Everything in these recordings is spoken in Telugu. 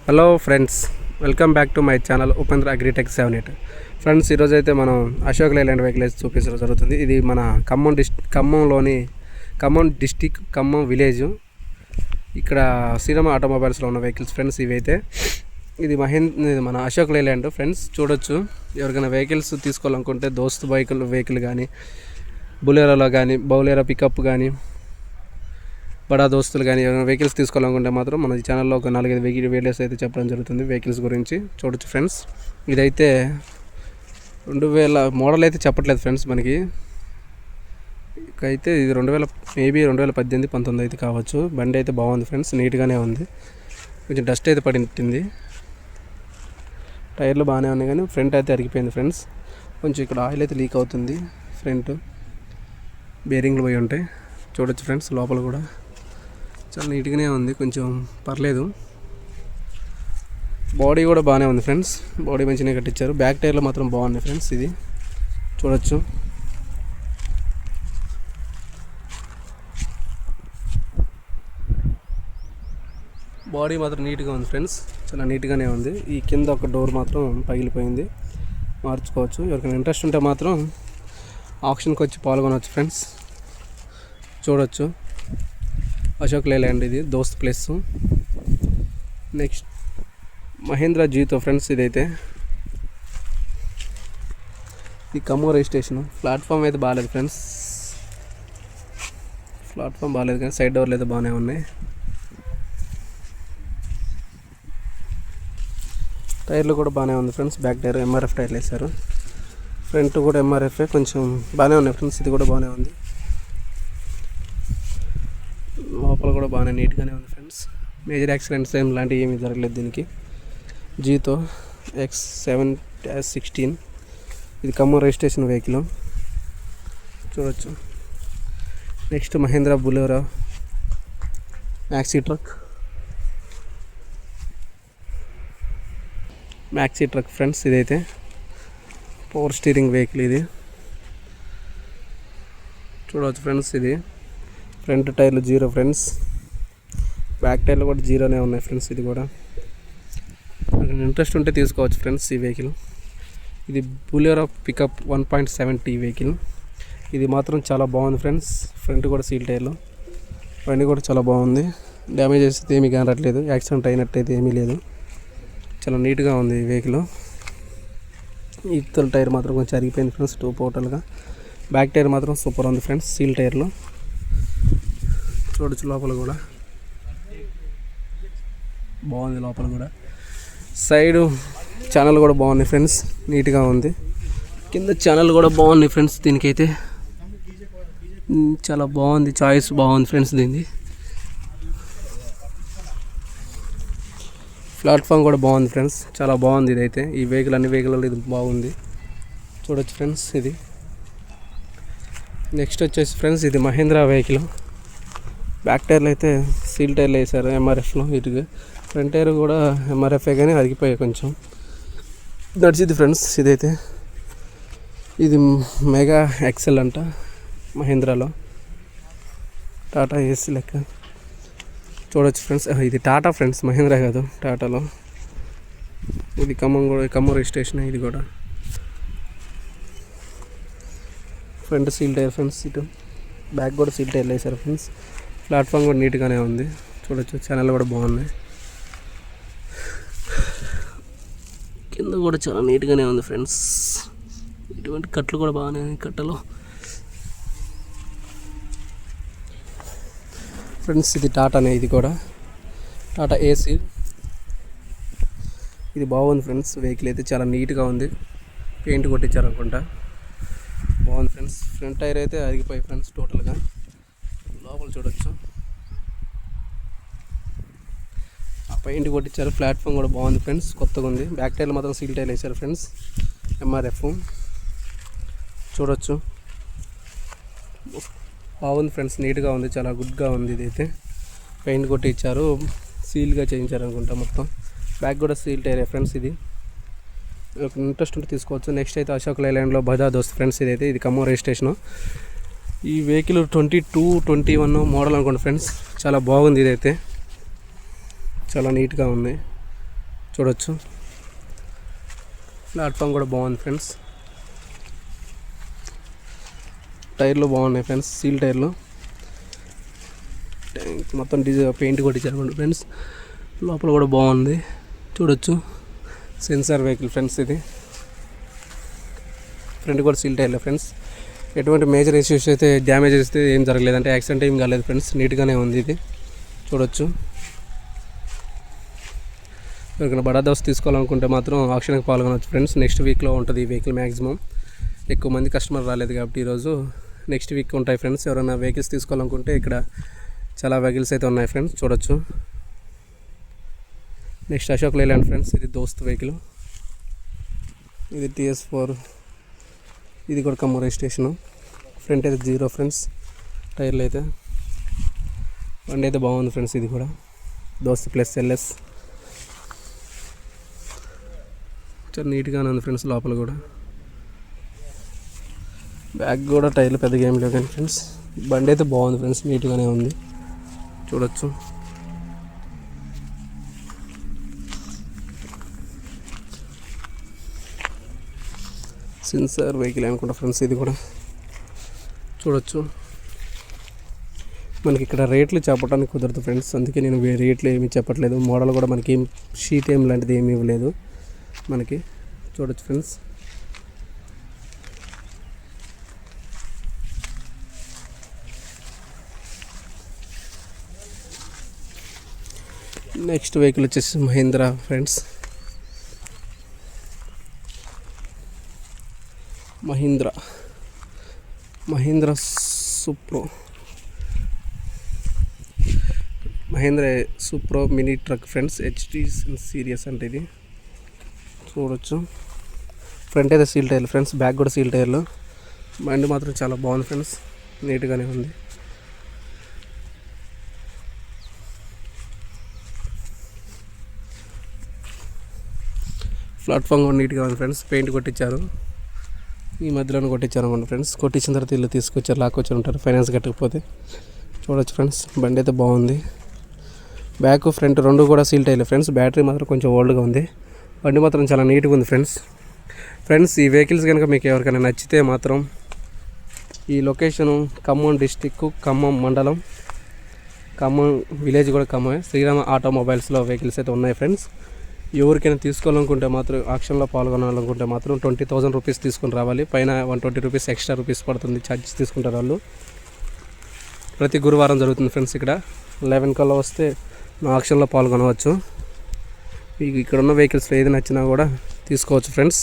Hello friends, welcome back to my channel Upendra agritech 78. Friends, ఈరోజు అయితే మనం అశోక్ లేలాండ్ వెహికల్స్ చూపించడం జరుగుతుంది. ఇది మన ఖమ్మం డిస్టిక్ ఖమ్మం విలేజ్. ఇక్కడ శ్రీరామ ఆటోమొబైల్స్లో ఉన్న వెహికల్స్ ఫ్రెండ్స్. ఇవైతే ఇది మన అశోక్ లేలాండ్ ఫ్రెండ్స్. చూడొచ్చు, ఎవరికైనా వెహికల్స్ తీసుకోవాలనుకుంటే దోస్త్ వెహికల్ కానీ, బులెరోలో కానీ, బౌలెరో పికప్ కానీ, బడా దోస్తులు కానీ ఏమైనా వెహికల్స్ తీసుకోవాలనుకుంటే మాత్రం మన ఛానల్లో ఒక 4-5 వీడియోస్ అయితే చెప్పడం జరుగుతుంది వెహికల్స్ గురించి. చూడొచ్చు ఫ్రెండ్స్, ఇదైతే 2000 మోడల్ అయితే చెప్పట్లేదు ఫ్రెండ్స్ మనకి. అయితే ఇది 2018-19 అయితే కావచ్చు. బండి అయితే బాగుంది ఫ్రెండ్స్, నీట్గానే ఉంది. కొంచెం డస్ట్ అయితే పడింది, టైర్లు బాగానే ఉన్నాయి కానీ ఫ్రంట్ అయితే అరిగిపోయింది ఫ్రెండ్స్. కొంచెం ఇక్కడ ఆయిల్ అయితే లీక్ అవుతుంది, ఫ్రంట్ బేరింగ్లు పోయి ఉంటాయి. చూడొచ్చు ఫ్రెండ్స్, లోపల కూడా చాలా నీట్గానే ఉంది, కొంచెం పర్లేదు. బాడీ కూడా బాగానే ఉంది ఫ్రెండ్స్, బాడీ మంచిగా కట్టించారు. బ్యాక్ టైర్లో మాత్రం బాగుంది ఫ్రెండ్స్. ఇది చూడొచ్చు, బాడీ మాత్రం నీట్గా ఉంది ఫ్రెండ్స్, చాలా నీట్గానే ఉంది. ఈ కింద ఒక డోర్ మాత్రం పగిలిపోయింది, మార్చుకోవచ్చు. ఎవరికైనా ఇంట్రెస్ట్ ఉంటే మాత్రం ఆప్షన్కి వచ్చి పాల్గొనవచ్చు ఫ్రెండ్స్. చూడొచ్చు, అశోక్ లేలాండ్ ఇది Dost place. Next Mahindra Jeeto friends. ఇదైతే ఇది ఖమ్మం రిజిస్ట్రేషన్. ప్లాట్ఫామ్ అయితే బాగాలేదు ఫ్రెండ్స్, ప్లాట్ఫామ్ బాగాలేదు కానీ సైడ్ డోర్లు అయితే బాగానే ఉన్నాయి. టైర్లు కూడా బాగానే ఉంది ఫ్రెండ్స్. బ్యాక్ టైర్ ఎంఆర్ఎఫ్ టైర్లు వేశారు, ఫ్రంట్ కూడా ఎంఆర్ఎఫ్ కొంచెం బాగానే ఉన్నాయి ఫ్రెండ్స్. ఇది కూడా బాగానే ఉంది, లోపల కూడా బాగానే నీట్గానే ఉంది ఫ్రెండ్స్. మేజర్ యాక్సిడెంట్స్ లాంటివి ఏమీ జరగలేదు దీనికి. జీతో X7-16 ఇది ఖమ్మం రిజిస్ట్రేషన్ వెహికల్. చూడొచ్చు. Next Mahindra Bolero Maxi truck friends. ఇదైతే పవర్ స్టీరింగ్ వెహికల్ ఇది. చూడవచ్చు ఫ్రెండ్స్, ఇది ఫ్రంట్ టైర్లు 0 ఫ్రెండ్స్, బ్యాక్ టైర్లు కూడా 0నే ఉన్నాయి ఫ్రెండ్స్. ఇది కూడా ఇంట్రెస్ట్ ఉంటే తీసుకోవచ్చు ఫ్రెండ్స్ ఈ వెహికల్. ఇది బులెరో పికప్ 1.7T వెహికల్. ఇది మాత్రం చాలా బాగుంది ఫ్రెండ్స్. ఫ్రంట్ కూడా సీల్ టైర్లు, బండి కూడా చాలా బాగుంది. డ్యామేజ్ అయితే ఏమీ కనట్లేదు, యాక్సిడెంట్ అయినట్టయితే ఏమీ లేదు. చాలా నీట్గా ఉంది ఈ వెహికల్. ఇతర టైర్ మాత్రం కొంచెం అరిగిపోయింది ఫ్రెండ్స్ టోటల్గా. బ్యాక్ టైర్ మాత్రం సూపర్ ఉంది ఫ్రెండ్స్, సీల్ టైర్లు. చూడొచ్చు, లోపల కూడా బాగుంది, లోపల కూడా సైడ్ ఛానల్ కూడా బాగుంది ఫ్రెండ్స్, నీట్గా ఉంది. కింద ఛానల్ కూడా బాగుంది ఫ్రెండ్స్. దీనికైతే చాలా బాగుంది, చాయిస్ బాగుంది ఫ్రెండ్స్ దీన్ని. ప్లాట్ఫామ్ కూడా బాగుంది ఫ్రెండ్స్, చాలా బాగుంది. ఇదైతే ఈ వెహికల్ అన్ని వెహికల్లో ఇది బాగుంది. చూడొచ్చు ఫ్రెండ్స్. ఇది నెక్స్ట్ వచ్చేసి ఫ్రెండ్స్, ఇది మహేంద్ర వెహికల్. బ్యాక్ టైర్లు అయితే సీల్ టైర్లు వేసారు ఎంఆర్ఎఫ్లో. ఇటుగా ఫ్రంట్ టైర్ కూడా ఎంఆర్ఎఫ్ఏ కానీ అరిగిపోయాయి కొంచెం. నడిచింది ఫ్రెండ్స్. ఇదైతే ఇది మెగా ఎక్సెల్ అంట మహేంద్రలో, టాటా ఏసీ లెక్క. చూడొచ్చు ఫ్రెండ్స్, ఇది టాటా ఫ్రెండ్స్, మహేంద్ర కాదు, టాటాలో. ఇది ఖమ్మం రిజిస్ట్రేషన్. ఇది కూడా ఫ్రంట్ సీల్ టైర్ ఫ్రెండ్స్, ఇటు బ్యాక్ కూడా సీల్ టైర్లు వేసారు ఫ్రెండ్స్. ప్లాట్ఫామ్ కూడా నీట్గానే ఉంది. చూడొచ్చు, ఛానల్ కూడా బాగున్నాయి. కింద కూడా చాలా నీట్గానే ఉంది ఫ్రెండ్స్. ఇటువంటి కట్లు కూడా బాగానే ఉన్నాయి, కట్టలు ఫ్రెండ్స్. ఇది టాటానే, ఇది కూడా టాటా ఏసీ. ఇది బాగుంది ఫ్రెండ్స్. వెహికల్ అయితే చాలా నీట్గా ఉంది, పెయింట్ కొట్టించారు అనుకుంటా, బాగుంది ఫ్రెండ్స్. ఫ్రంట్ టైర్ అయితే అరిగిపోయి ఫ్రెండ్స్ టోటల్గా. లోపల చూడొచ్చు, పెయింట్ కొట్టించారు. ప్లాట్ఫామ్ కూడా బాగుంది ఫ్రెండ్స్, కొత్తగా ఉంది. బ్యాక్ టైర్లు మాత్రం సీల్ టైర్లు వేసారు ఫ్రెండ్స్, ఎంఆర్ఎఫ్. చూడొచ్చు, బాగుంది ఫ్రెండ్స్, నీట్గా ఉంది, చాలా గుడ్గా ఉంది. ఇదైతే పెయింట్ కొట్టించారు, సీల్గా చేయించారు అనుకుంటా మొత్తం. బ్యాక్ కూడా సీల్ టైరే ఫ్రెండ్స్. ఇది ఇంట్రెస్ట్ ఉంటే తీసుకోవచ్చు. నెక్స్ట్ అయితే అశోక్ లేలాండ్లో బజా దోస్త్ ఫ్రెండ్స్. ఇదైతే ఇది ఖమ్మం రిజిస్ట్రేషను. ఈ వెహికల్ 22-21 మోడల్ అనుకోండి ఫ్రెండ్స్. చాలా బాగుంది, ఇదైతే చాలా నీట్గా ఉంది. చూడొచ్చు. ప్లాట్ఫామ్ కూడా బాగుంది ఫ్రెండ్స్. టైర్లు బాగున్నాయి ఫ్రెండ్స్, సీల్ టైర్లు. మొత్తం పెయింట్ కొట్టించారు ఫ్రెండ్స్. లోపల కూడా బాగుంది చూడొచ్చు. సెన్సార్ వెహికల్ ఫ్రెండ్స్ ఇది. ఫ్రంట్ కూడా సీల్ టైర్లే ఫ్రెండ్స్. ఎటువంటి మేజర్ ఇష్యూస్ అయితే, డ్యామేజ్ అయితే ఏం జరగలేదు, అంటే యాక్సిడెంట్ ఏం కాలేదు ఫ్రెండ్స్. నీట్గానే ఉంది ఇది చూడొచ్చు. ఎవరికైనా బడా దోస్ తీసుకోవాలనుకుంటే మాత్రం ఆక్షన్కి పాల్గొనవచ్చు ఫ్రెండ్స్. నెక్స్ట్ వీక్లో ఉంటుంది ఈ వెహికల్. మ్యాక్సిమం ఎక్కువ మంది కస్టమర్ రాలేదు కాబట్టి ఈరోజు. నెక్స్ట్ వీక్ ఉంటాయి ఫ్రెండ్స్. ఎవరైనా వెహికల్స్ తీసుకోవాలనుకుంటే ఇక్కడ చాలా వెహికల్స్ అయితే ఉన్నాయి ఫ్రెండ్స్ చూడొచ్చు. Next Ashok Leyland friends. ఇది దోస్త్ వెహికల్. ఇది TS4. ఇది కూడా ఖమ్మం రిజిస్ట్రేషను. ఫ్రంట్ అయితే 0 ఫ్రెండ్స్. టైర్లు అయితే బండి అయితే బాగుంది ఫ్రెండ్స్. ఇది కూడా దోస్త్ ప్లస్ LS. చాలా నీట్గానే ఉంది ఫ్రెండ్స్. లోపల కూడా బ్యాక్ కూడా టైర్లు పెద్దగా ఏం లేవు కానీ ఫ్రెండ్స్ బండి అయితే బాగుంది ఫ్రెండ్స్. నీట్గానే ఉంది చూడొచ్చు. సెన్సార్ వెహికల్ అనుకుంటా ఫ్రెండ్స్. ఇది కూడా చూడొచ్చు. మనకి ఇక్కడ రేట్లు చెప్పడానికి కుదరదు ఫ్రెండ్స్, అందుకే నేను రేట్లు ఏమీ చెప్పట్లేదు. మోడల్ కూడా మనకి ఏం షీట్ ఏం లాంటిది ఏమీ ఇవ్వలేదు మనకి. చూడొచ్చు ఫ్రెండ్స్. నెక్స్ట్ వెహికల్ వచ్చేసి Mahindra friends. Mahindra Supro mini truck friends. HD series అంటే ఇది చూడొచ్చు. ఫ్రంట్ అయితే సీల్ టైర్లు ఫ్రెండ్స్. బ్యాక్ కూడా సీల్ టైర్లు. బండి మాత్రం చాలా బాగుంది ఫ్రెండ్స్. నీట్గానే ఉంది. ప్లాట్ఫామ్ కూడా నీట్గా ఉంది ఫ్రెండ్స్. పెయింట్ కొట్టించారు. ఈ మధ్యలోనే కొట్టించారు అనుకోండి ఫ్రెండ్స్. కొట్టించిన తర్వాత ఇల్లు తీసుకొచ్చారు, లాక్కొచ్చి ఉంటారు ఫైనాన్స్ కట్టకపోతే. చూడొచ్చు ఫ్రెండ్స్. బండి అయితే బాగుంది. బ్యాక్ ఫ్రంట్ రెండు కూడా సీల్ టైర్లు ఫ్రెండ్స్. బ్యాటరీ మాత్రం కొంచెం ఓల్డ్గా ఉంది. బండి మాత్రం చాలా నీట్గా ఉంది ఫ్రెండ్స్. ఈ వెహికల్స్ కనుక మీకు ఎవరికైనా నచ్చితే మాత్రం ఈ లొకేషను ఖమ్మం డిస్టిక్, ఖమ్మం మండలం, ఖమ్మం విలేజ్ కూడా ఖమ్మమే. శ్రీరామ ఆటోమొబైల్స్లో వెహికల్స్ అయితే ఉన్నాయి ఫ్రెండ్స్. ఎవరికైనా తీసుకోవాలనుకుంటే మాత్రం ఆక్షన్లో పాల్గొనాలనుకుంటే మాత్రం 20,000 రూపీస్ తీసుకొని రావాలి. పైన 120 రూపీస్ ఎక్స్ట్రా రూపీస్ పడుతుంది, ఛార్జెస్ తీసుకుంటారు వాళ్ళు. ప్రతి గురువారం జరుగుతుంది ఫ్రెండ్స్. ఇక్కడ 11 కల్లా వస్తే మా ఆక్షన్లో పాల్గొనవచ్చు. మీకు ఇక్కడ ఉన్న వెహికల్స్లో ఏది నచ్చినా కూడా తీసుకోవచ్చు ఫ్రెండ్స్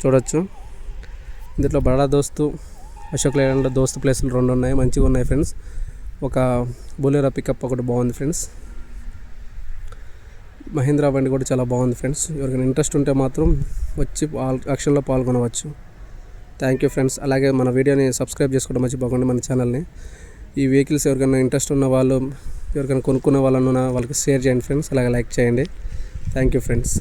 చూడొచ్చు. ఇందులో బడా దోస్తు, అశోక్ లేలాండ్ దోస్తు ప్లేసులు 2 ఉన్నాయి. మంచిగా ఉన్నాయి ఫ్రెండ్స్. ఒక బొలెరో పికప్ ఒకటి బాగుంది ఫ్రెండ్స్. మహీంద్రా బండి కూడా చాలా బాగుంది ఫ్రెండ్స్. ఎవరికైనా ఇంట్రెస్ట్ ఉంటే మాత్రం వచ్చి ఆక్షన్లో పాల్గొనవచ్చు. Thank you friends. అలాగే మన వీడియోని సబ్స్క్రైబ్ చేసుకోవడం మర్చిపోకండి మన ఛానల్ని. ఈ వెహికల్స్ ఎవరికైనా ఇంట్రెస్ట్ ఉన్న వాళ్ళు, ఎవరికైనా కొనుక్కునే వాళ్ళని వాళ్ళకి షేర్ చేయండి ఫ్రెండ్స్. అలాగే లైక్ చేయండి. Thank you friends.